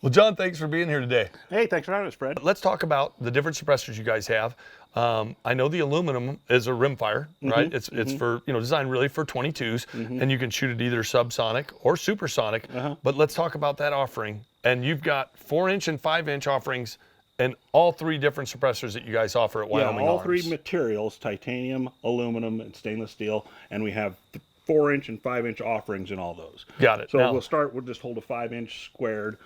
Well, John, thanks for being here today. Hey, thanks for having us, Fred. Let's talk about the different suppressors you guys have. I know the aluminum is a rimfire, right? It's for, designed really for 22s, and you can shoot it either subsonic or supersonic. But let's talk about that offering. And you've got 4-inch and 5-inch offerings and all three different suppressors that you guys offer at Wyoming all Arms. three materials, titanium, aluminum, and stainless steel, and we have 4-inch and 5-inch offerings in all those. Got it. So Now, we'll start with just hold a 5-inch squared.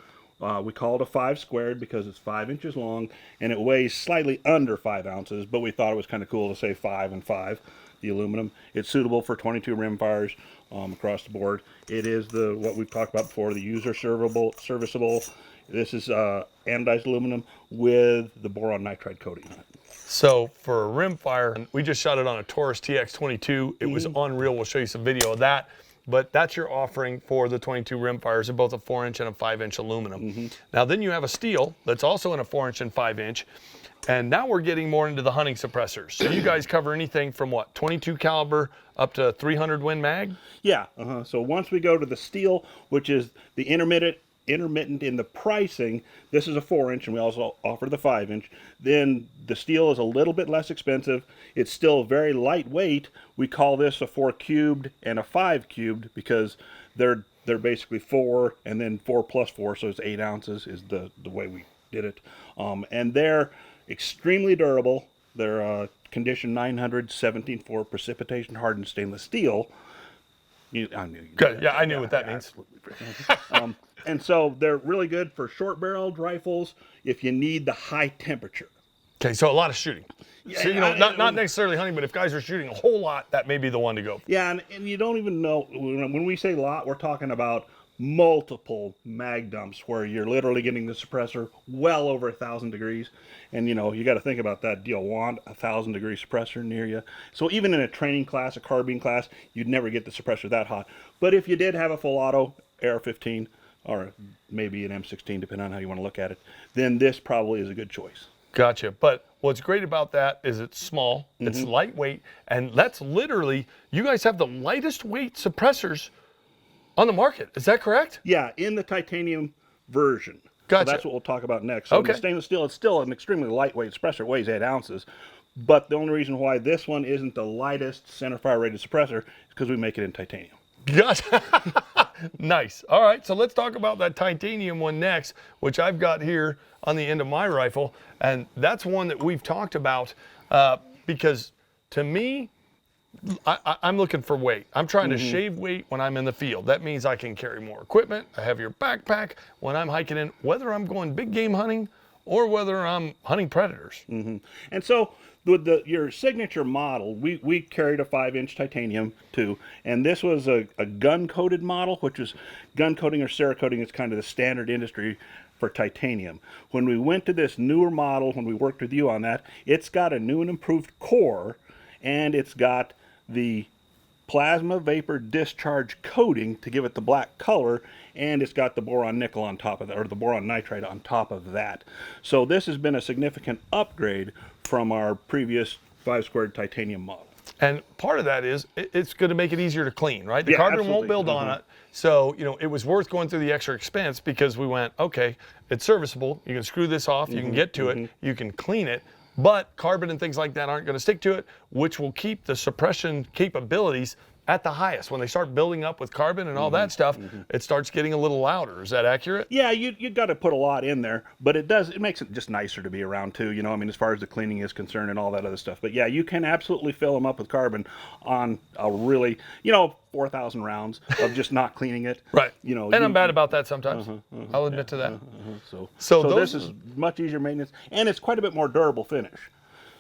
We call it a 5 squared because it's 5 inches long and it weighs slightly under 5 ounces, but we thought it was kind of cool to say 5 and 5, the aluminum. It's suitable for 22 rimfires across the board. It is what we've talked about before, the user serviceable. This is anodized aluminum with the boron nitride coating on it. so for a rimfire, we just shot it on a Taurus TX22. It was unreal. We'll show you some video of that. But that's your offering for the 22 rimfires in both a 4-inch and a 5-inch aluminum. Now then you have a steel that's also in a 4-inch and 5-inch. And now we're getting more into the hunting suppressors. So you guys cover anything from what, 22 caliber up to 300 Win Mag? Yeah, so once we go to the steel, which is the intermittent in the pricing, this is a 4-inch and we also offer the 5-inch. Then the steel is a little bit less expensive. It's still very lightweight. We call this a 4 cubed and a 5 cubed because they're basically 4 and then 4 plus 4, so it's 8 ounces is the way we did it. And they're extremely durable. They're condition 900 17.4 precipitation hardened stainless steel. I knew you. Good. Yeah, I knew what that means. And so they're really good for short-barreled rifles if you need the high temperature. Okay, so a lot of shooting. Yeah, So, not necessarily hunting, but if guys are shooting a whole lot, that may be the one to go for. Yeah, and you don't even know, when we say lot, we're talking about multiple mag dumps where you're literally getting the suppressor well over 1,000 degrees. And you got to think about that. Do you want a 1,000-degree suppressor near you? So even in a training class, a carbine class, you'd never get the suppressor that hot. But if you did have a full auto AR-15 or maybe an M16, depending on how you want to look at it, then this probably is a good choice. Gotcha. But what's great about that is it's small, it's lightweight, and that's literally, you guys have the lightest weight suppressors on the market. Is that correct? Yeah, in the titanium version. Gotcha. So that's what we'll talk about next. So Okay. the stainless steel, it's still an extremely lightweight suppressor. It weighs 8 ounces. But the only reason why this one isn't the lightest centerfire rated suppressor is because we make it in titanium. Gotcha. Nice. All right, so let's talk about that titanium one next, which I've got here on the end of my rifle. And that's one that we've talked about because to me, I'm looking for weight. I'm trying to shave weight when I'm in the field. That means I can carry more equipment, a heavier backpack when I'm hiking in, whether I'm going big game hunting or whether I'm hunting predators. And so with your signature model, we carried a 5-inch titanium too, and this was a gun-coated model, which is gun coating or Cerakoting is kind of the standard industry for titanium. When we went to this newer model, when we worked with you on that, it's got a new and improved core, and it's got the plasma vapor discharge coating to give it the black color, and it's got the boron nickel on top of that, or the boron nitride on top of that. So this has been a significant upgrade from our previous 5 squared titanium model. And part of that is it's going to make it easier to clean, right? The Yeah, carbon absolutely. won't build on it. So, it was worth going through the extra expense because we went, okay, it's serviceable. You can screw this off. You can get to it. You can clean it. But carbon and things like that aren't going to stick to it, which will keep the suppression capabilities at the highest. When they start building up with carbon and all that stuff, it starts getting a little louder. Is that accurate? Yeah, you got to put a lot in there, but it makes it just nicer to be around too, as far as the cleaning is concerned and all that other stuff. But yeah, you can absolutely fill them up with carbon on a really, 4,000 rounds of just not cleaning it. Right. I'm bad about that sometimes. I'll admit to that. So this is much easier maintenance, and it's quite a bit more durable finish.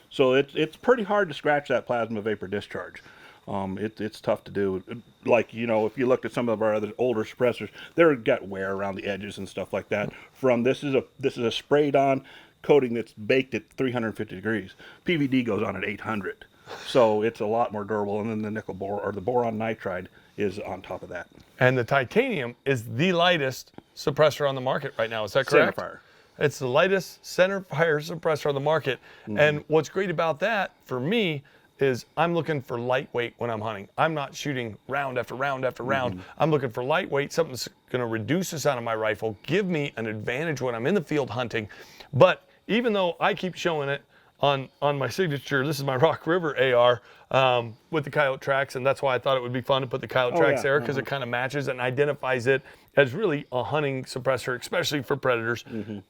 So it's pretty hard to scratch that plasma vapor discharge. It's tough to do. Like, if you looked at some of our other older suppressors, they've got wear around the edges and stuff like that. This is a sprayed on coating that's baked at 350 degrees. PVD goes on at 800. So it's a lot more durable, and then the nickel or the boron nitride is on top of that. And the titanium is the lightest suppressor on the market right now. Is that correct? Centerfire. It's the lightest centerfire suppressor on the market. And what's great about that for me is I'm looking for lightweight when I'm hunting. I'm not shooting round after round after round. I'm looking for lightweight, something that's going to reduce the sound of my rifle, give me an advantage when I'm in the field hunting. But even though I keep showing it on my signature, this is my Rock River AR with the coyote tracks, and that's why I thought it would be fun to put the coyote tracks there, because it kind of matches and identifies it as really a hunting suppressor, especially for predators.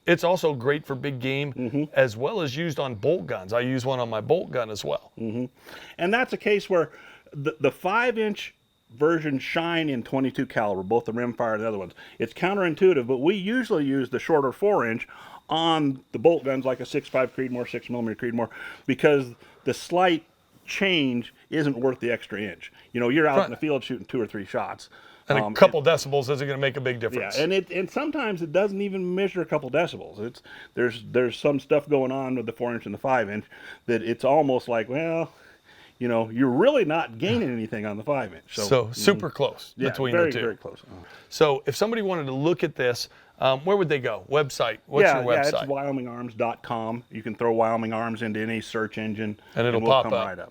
It's also great for big game, as well as used on bolt guns. I use one on my bolt gun as well. And that's a case where the 5-inch versions shine in 22 caliber, both the Rimfire and the other ones. It's counterintuitive, but we usually use the shorter 4-inch on the bolt guns, like a 6.5 Creedmoor, 6mm Creedmoor, because the slight change isn't worth the extra inch. You know, you're out in the field shooting 2 or 3 shots. And a couple decibels isn't going to make a big difference. Yeah, and sometimes it doesn't even measure a couple decibels. There's some stuff going on with the 4-inch and the 5-inch that it's almost like, well, you know, you're really not gaining anything on the 5-inch. So super close between the two. Very close. So if somebody wanted to look at this, where would they go? Website? What's your website? Yeah, it's wyomingarms.com. You can throw Wyoming Arms into any search engine, and it'll we'll pop come up. Right up.